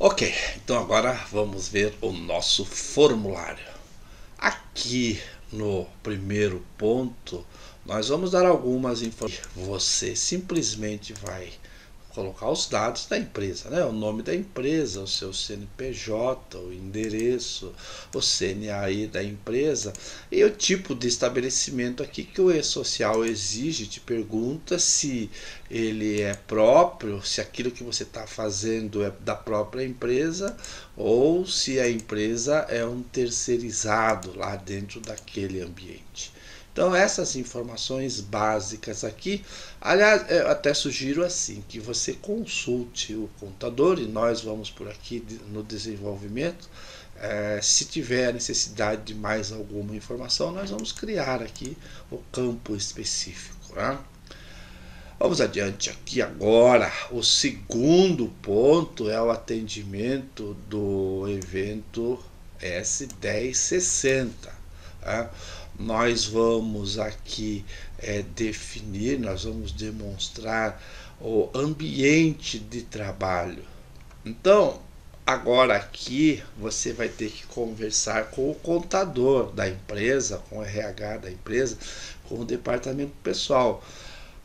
Ok, então agora vamos ver o nosso formulário. Aqui no primeiro ponto, nós vamos dar algumas informações. Você simplesmente vai colocar os dados da empresa, né? O nome da empresa, o seu CNPJ, o endereço, o CNAI da empresa e o tipo de estabelecimento aqui que o E-Social exige. Te pergunta se ele é próprio, se aquilo que você está fazendo é da própria empresa ou se a empresa é um terceirizado lá dentro daquele ambiente. Então essas informações básicas aqui, aliás, eu até sugiro assim, que você consulte o contador e nós vamos por aqui no desenvolvimento. Se tiver necessidade de mais alguma informação, nós vamos criar aqui o campo específico, né? Vamos adiante aqui agora. O segundo ponto é o atendimento do evento S1060. Né? Nós vamos aqui definir, nós vamos demonstrar o ambiente de trabalho. Então, agora aqui você vai ter que conversar com o contador da empresa, com o RH da empresa, com o departamento pessoal.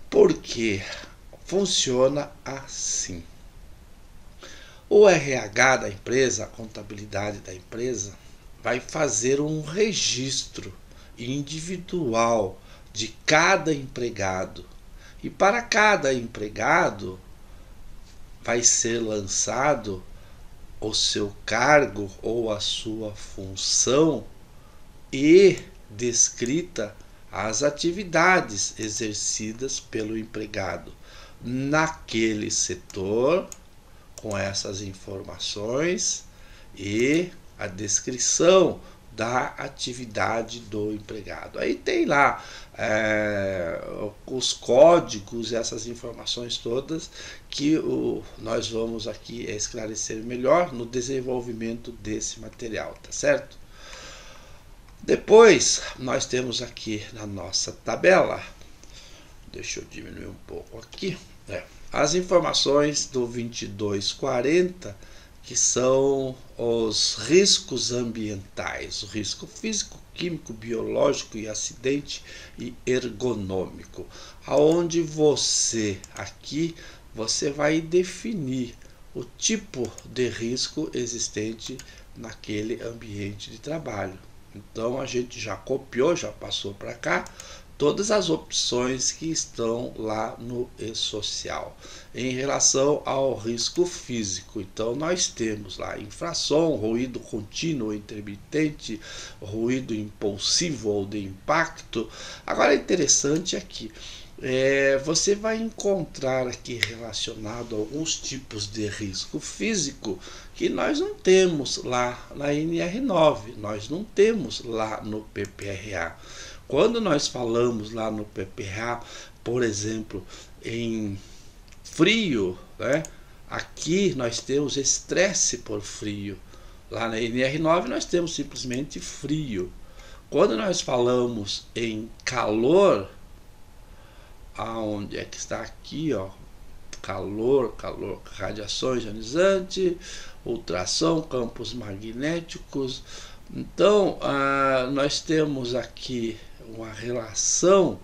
Porque funciona assim. O RH da empresa, a contabilidade da empresa, vai fazer um registro individual de cada empregado. E para cada empregado vai ser lançado o seu cargo ou a sua função e descrita as atividades exercidas pelo empregado naquele setor, com essas informações e a descrição da atividade do empregado. Aí tem lá os códigos, essas informações todas que nós vamos aqui esclarecer melhor no desenvolvimento desse material, tá certo? Depois nós temos aqui na nossa tabela, deixa eu diminuir um pouco aqui, as informações do 2240, que são os riscos ambientais, o risco físico, químico, biológico e acidente e ergonômico, aonde você aqui você vai definir o tipo de risco existente naquele ambiente de trabalho. Então a gente já copiou, já passou para cá todas as opções que estão lá no E-Social. Em relação ao risco físico, então nós temos lá infração, ruído contínuo ou intermitente, ruído impulsivo ou de impacto. Agora é interessante aqui, você vai encontrar aqui relacionado a alguns tipos de risco físico que nós não temos lá na NR9, nós não temos lá no PPRA. Quando nós falamos lá no PPRA, por exemplo, em frio, né? Aqui nós temos estresse por frio. Lá na NR9 nós temos simplesmente frio. Quando nós falamos em calor, aonde é que está aqui, ó? Calor, radiação ionizante, ultrassom, campos magnéticos. Então, nós temos aqui uma relação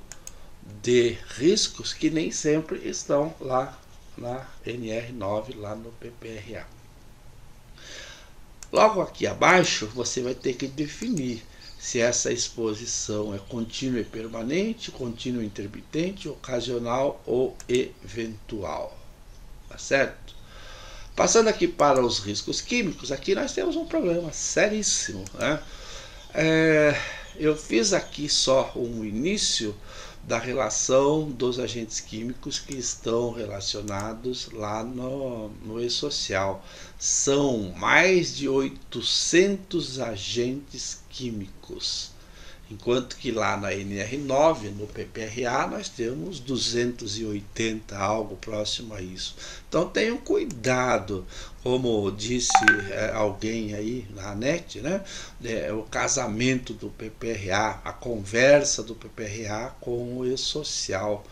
de riscos que nem sempre estão lá na NR9, lá no PPRA. Logo aqui abaixo, você vai ter que definir se essa exposição é contínua e permanente, contínua e intermitente, ocasional ou eventual. Tá certo? Passando aqui para os riscos químicos, aqui nós temos um problema seríssimo, né? Eu fiz aqui só um início da relação dos agentes químicos que estão relacionados lá no E-Social. São mais de 800 agentes químicos, enquanto que lá na NR9, no PPRA, nós temos 280, algo próximo a isso. Então tenham cuidado, como disse alguém aí na net, né? O casamento do PPRA, a conversa do PPRA com o E-Social.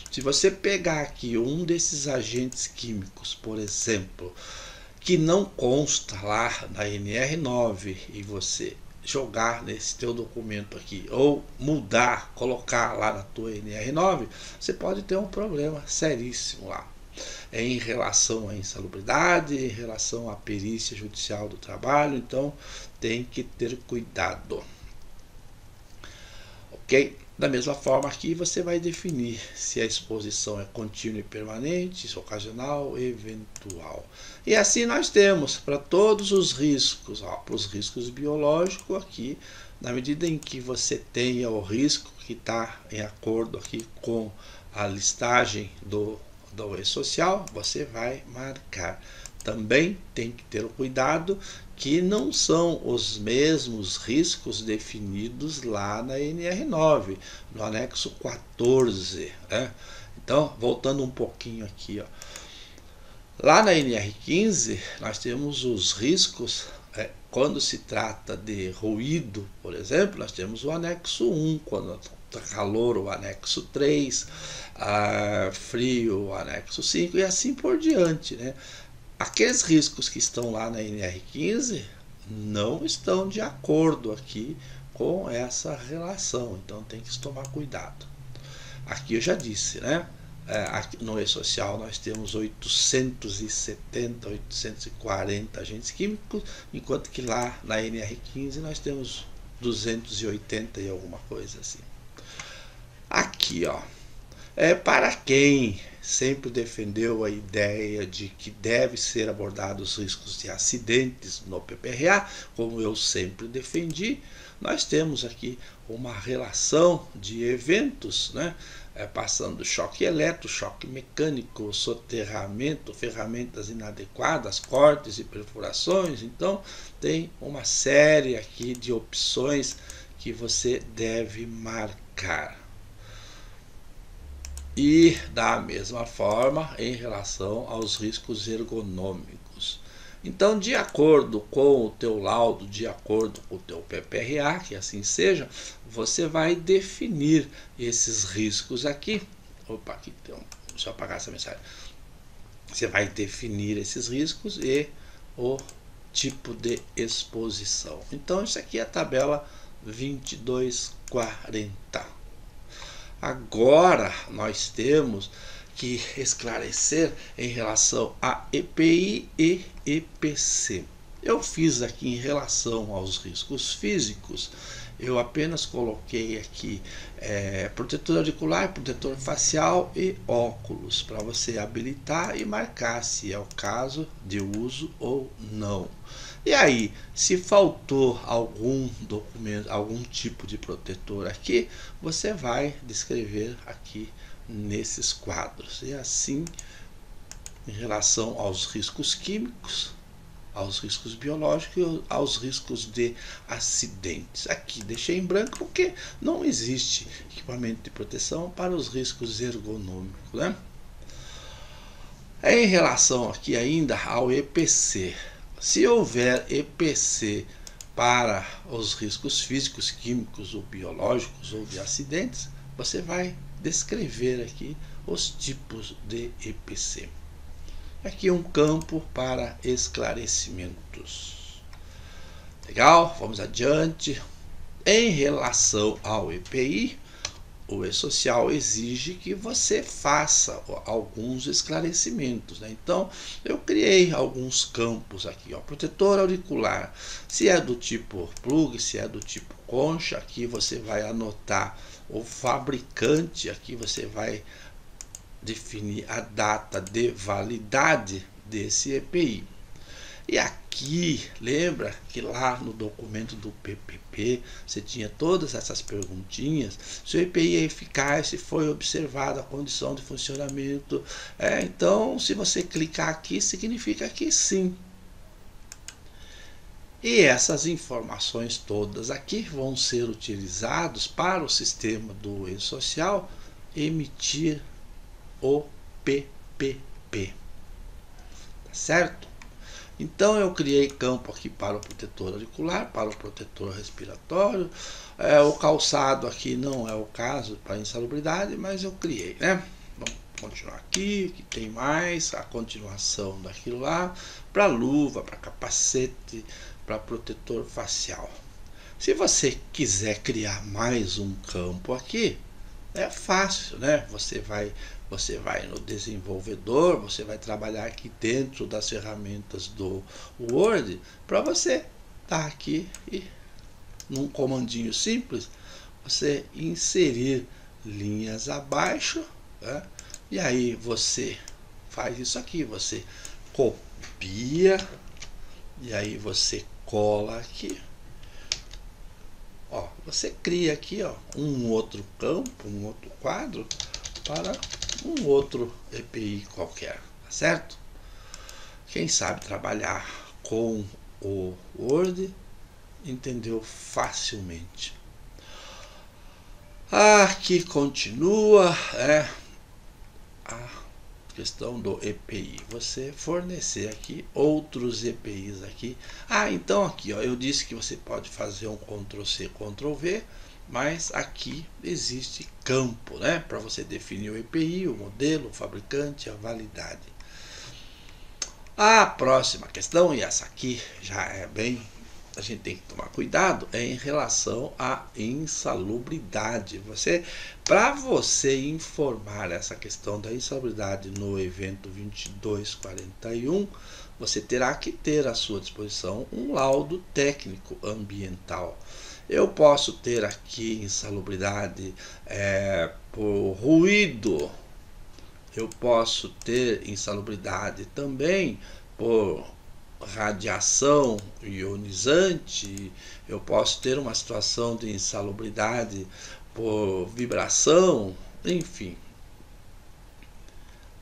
Se você pegar aqui um desses agentes químicos, por exemplo, que não consta lá na NR9 e você jogar nesse teu documento aqui ou mudar, colocar lá na tua NR9, você pode ter um problema seríssimo lá em relação à insalubridade, em relação à perícia judicial do trabalho. Então tem que ter cuidado, ok? Da mesma forma aqui você vai definir se a exposição é contínua e permanente, se ocasional, eventual. E assim nós temos para todos os riscos, para os riscos biológicos aqui, na medida em que você tenha o risco que está em acordo aqui com a listagem do e-social, você vai marcar. Também tem que ter o cuidado que não são os mesmos riscos definidos lá na NR9, no anexo 14. Né? Então, voltando um pouquinho aqui, ó. Lá na NR15, nós temos os riscos, quando se trata de ruído, por exemplo, nós temos o anexo 1, quando está calor, o anexo 3, frio, o anexo 5, e assim por diante, né? Aqueles riscos que estão lá na NR15 não estão de acordo aqui com essa relação, então tem que tomar cuidado. Aqui eu já disse, né? Aqui no e-social nós temos 870, 840 agentes químicos, enquanto que lá na NR15 nós temos 280 e alguma coisa assim. Aqui, ó, para quem sempre defendeu a ideia de que deve ser abordados os riscos de acidentes no PPRA, como eu sempre defendi, nós temos aqui uma relação de eventos, né? Passando choque elétrico, choque mecânico, soterramento, ferramentas inadequadas, cortes e perfurações. Então tem uma série aqui de opções que você deve marcar. E da mesma forma em relação aos riscos ergonômicos. Então, de acordo com o teu laudo, de acordo com o teu PPRA, que assim seja, você vai definir esses riscos aqui. Opa, aqui tem deixa eu apagar essa mensagem. Você vai definir esses riscos e o tipo de exposição. Então, isso aqui é a tabela 2240. Agora nós temos que esclarecer em relação a EPI e EPC. Eu fiz aqui em relação aos riscos físicos, eu apenas coloquei aqui protetor auricular, protetor facial e óculos, para você habilitar e marcar se é o caso de uso ou não. E aí, se faltou algum documento, algum tipo de protetor aqui, você vai descrever aqui nesses quadros. E assim, em relação aos riscos químicos, aos riscos biológicos e aos riscos de acidentes. Aqui deixei em branco porque não existe equipamento de proteção para os riscos ergonômicos, né? Em relação aqui ainda ao EPC, se houver EPC para os riscos físicos, químicos ou biológicos ou de acidentes, você vai descrever aqui os tipos de EPC. Aqui um campo para esclarecimentos. Legal, vamos adiante. Em relação ao EPI, o e-social exige que você faça alguns esclarecimentos, né? Então, eu criei alguns campos aqui, ó. Protetor auricular, se é do tipo plug, se é do tipo concha, aqui você vai anotar o fabricante, aqui você vai definir a data de validade desse EPI. E aqui, lembra que lá no documento do PPP você tinha todas essas perguntinhas? Se o EPI é eficaz, se foi observada a condição de funcionamento. Então, se você clicar aqui, significa que sim. E essas informações todas aqui vão ser utilizadas para o sistema do e-social emitir o PPP. Tá certo? Então eu criei campo aqui para o protetor auricular, para o protetor respiratório. O calçado aqui não é o caso para insalubridade, mas eu criei, né? Bom, continuar aqui, que tem mais a continuação daquilo lá, para luva, para capacete, para protetor facial. Se você quiser criar mais um campo aqui, é fácil, né? Você vai no desenvolvedor, você vai trabalhar aqui dentro das ferramentas do Word para você estar aqui e num comandinho simples você inserir linhas abaixo, né? E aí você faz isso aqui, você copia e aí você cola aqui. Ó, você cria aqui, ó, um outro campo, um outro quadro para um outro EPI qualquer, tá certo? Quem sabe trabalhar com o Word entendeu facilmente. Aqui continua a questão do EPI. Você fornecer aqui outros EPIs aqui. Então aqui, ó, eu disse que você pode fazer um Ctrl+C, Ctrl+V, mas aqui existe campo, né, para você definir o EPI, o modelo, o fabricante, a validade. A próxima questão, e essa aqui já é bem, a gente tem que tomar cuidado, é em relação à insalubridade. Para você informar essa questão da insalubridade no evento 2241, você terá que ter à sua disposição um laudo técnico ambiental. Eu posso ter aqui insalubridade por ruído, eu posso ter insalubridade também por radiação ionizante, eu posso ter uma situação de insalubridade por vibração, enfim.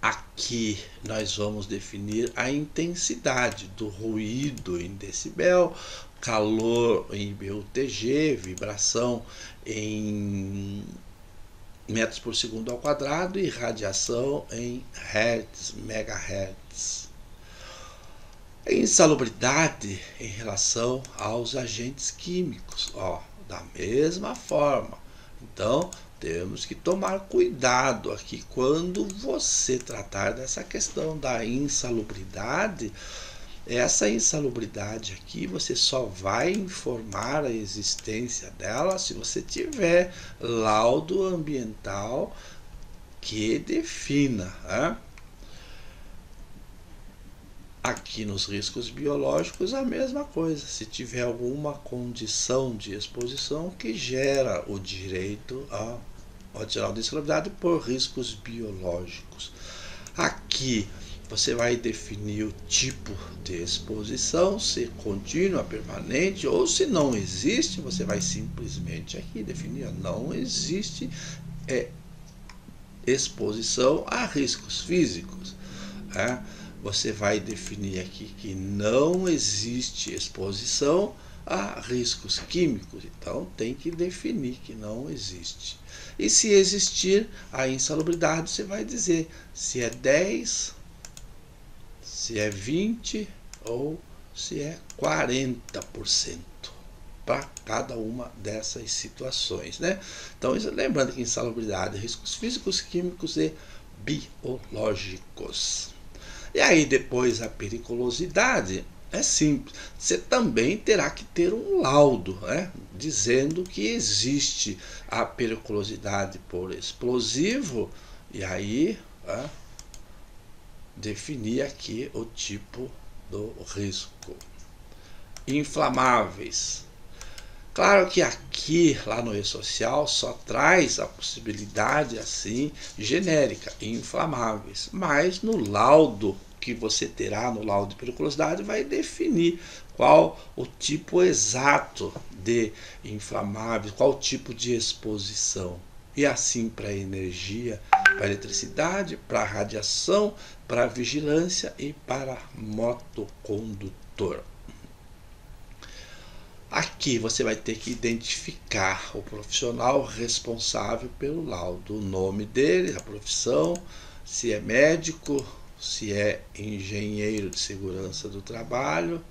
Aqui nós vamos definir a intensidade do ruído em decibel, calor em BUTG, vibração em metros por segundo ao quadrado e radiação em hertz, megahertz. Insalubridade em relação aos agentes químicos, ó, da mesma forma. Então, temos que tomar cuidado aqui quando você tratar dessa questão da insalubridade. Essa insalubridade aqui você só vai informar a existência dela se você tiver laudo ambiental que defina, né? Aqui nos riscos biológicos a mesma coisa, se tiver alguma condição de exposição que gera o direito ao adicional de insalubridade por riscos biológicos. Aqui você vai definir o tipo de exposição, se contínua, permanente, ou se não existe, você vai simplesmente aqui definir, não existe exposição a riscos físicos. Você vai definir aqui que não existe exposição a riscos químicos, então tem que definir que não existe. E se existir a insalubridade, você vai dizer se é 10, se é 20 ou se é 40% para cada uma dessas situações, né? Então, lembrando que insalubridade, riscos físicos, químicos e biológicos. E aí depois a periculosidade é simples. Você também terá que ter um laudo, né, dizendo que existe a periculosidade por explosivo e aí definir aqui o tipo do risco. Inflamáveis. Claro que aqui, lá no E-Social, só traz a possibilidade assim genérica, inflamáveis, mas no laudo que você terá, no laudo de periculosidade, vai definir qual o tipo exato de inflamáveis, qual o tipo de exposição. E assim para a energia, para a eletricidade, para a radiação, para a vigilância e para motocondutor. Aqui você vai ter que identificar o profissional responsável pelo laudo, o nome dele, a profissão, se é médico, se é engenheiro de segurança do trabalho,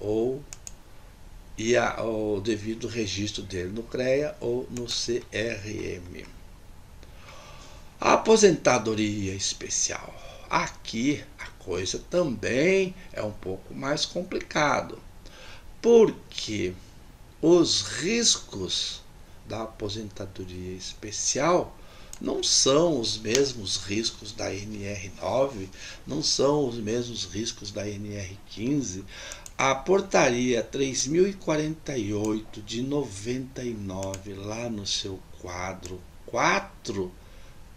o devido registro dele no CREA ou no CRM. A aposentadoria especial. Aqui a coisa também é um pouco mais complicado, porque os riscos da aposentadoria especial não são os mesmos riscos da NR9, não são os mesmos riscos da NR15. A portaria 3048 de 99, lá no seu quadro 4,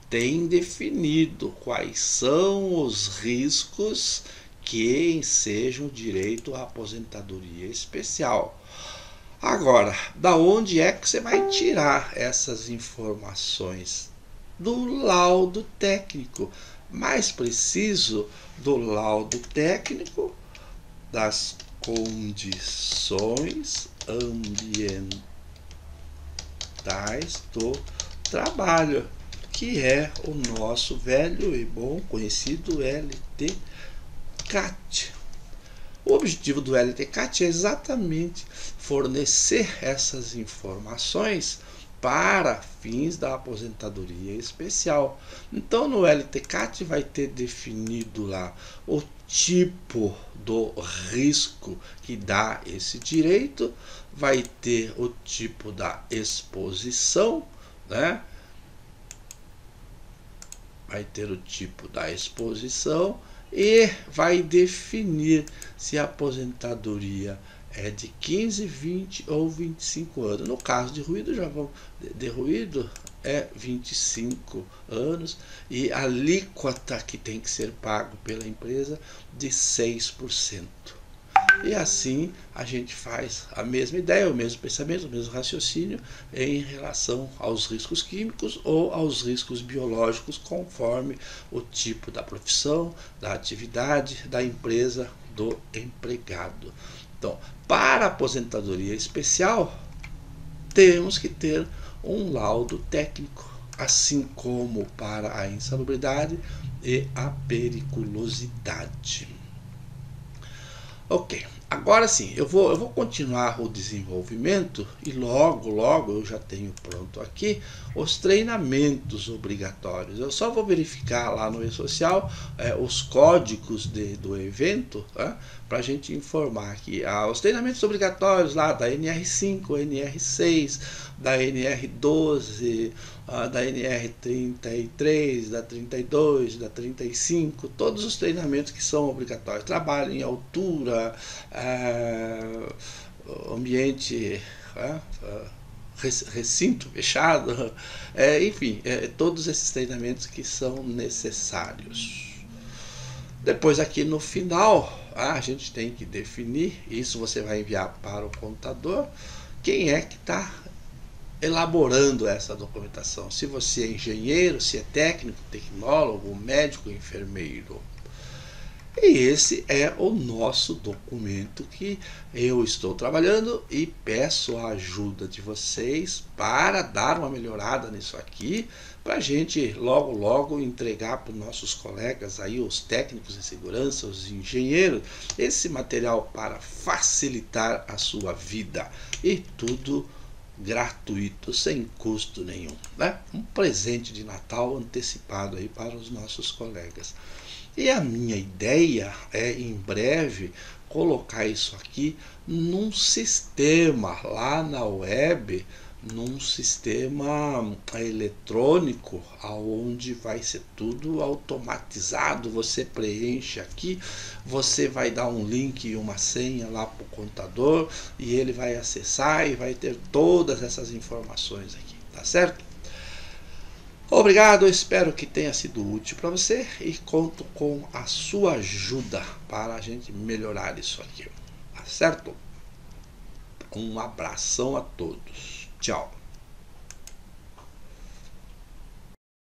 tem definido quais são os riscos que ensejam direito à aposentadoria especial. Agora, da onde é que você vai tirar essas informações? Do laudo técnico, mais preciso, do laudo técnico das condições ambientais do trabalho, que é o nosso velho e bom conhecido LTCAT. O objetivo do LTCAT é exatamente fornecer essas informações para fins da aposentadoria especial. Então, no LTCAT vai ter definido lá o tipo do risco que dá esse direito, vai ter o tipo da exposição, né? Vai ter o tipo da exposição e vai definir se a aposentadoria é de 15, 20 ou 25 anos. No caso de ruído, ruído é 25 anos e a alíquota que tem que ser pago pela empresa de 6%. E assim a gente faz a mesma ideia, o mesmo pensamento, o mesmo raciocínio em relação aos riscos químicos ou aos riscos biológicos, conforme o tipo da profissão, da atividade, da empresa, do empregado. Então, para a aposentadoria especial, temos que ter um laudo técnico, assim como para a insalubridade e a periculosidade. Ok, agora sim, eu vou continuar o desenvolvimento e logo eu já tenho pronto aqui os treinamentos obrigatórios. Eu só vou verificar lá no e-social os códigos do evento, tá? Para a gente informar aqui os treinamentos obrigatórios lá da NR5, NR6, da NR12, da NR33, da 32, da 35, todos os treinamentos que são obrigatórios. Trabalho em altura, ambiente, recinto fechado, enfim, todos esses treinamentos que são necessários. Depois aqui no final, a gente tem que definir, isso você vai enviar para o contador, quem é que está elaborando essa documentação. Se você é engenheiro, se é técnico, tecnólogo, médico, enfermeiro. E esse é o nosso documento que eu estou trabalhando e peço a ajuda de vocês para dar uma melhorada nisso aqui, para a gente logo entregar para os nossos colegas aí, os técnicos de segurança, os engenheiros, esse material para facilitar a sua vida. E tudo gratuito, sem custo nenhum, né? Um presente de Natal antecipado aí para os nossos colegas. E a minha ideia é, em breve, colocar isso aqui num sistema lá na web, num sistema eletrônico, onde vai ser tudo automatizado. Você preenche aqui, você vai dar um link e uma senha lá para o contador e ele vai acessar e vai ter todas essas informações aqui, tá certo? Obrigado, espero que tenha sido útil para você e conto com a sua ajuda para a gente melhorar isso aqui, tá certo? Um abração a todos. Tchau.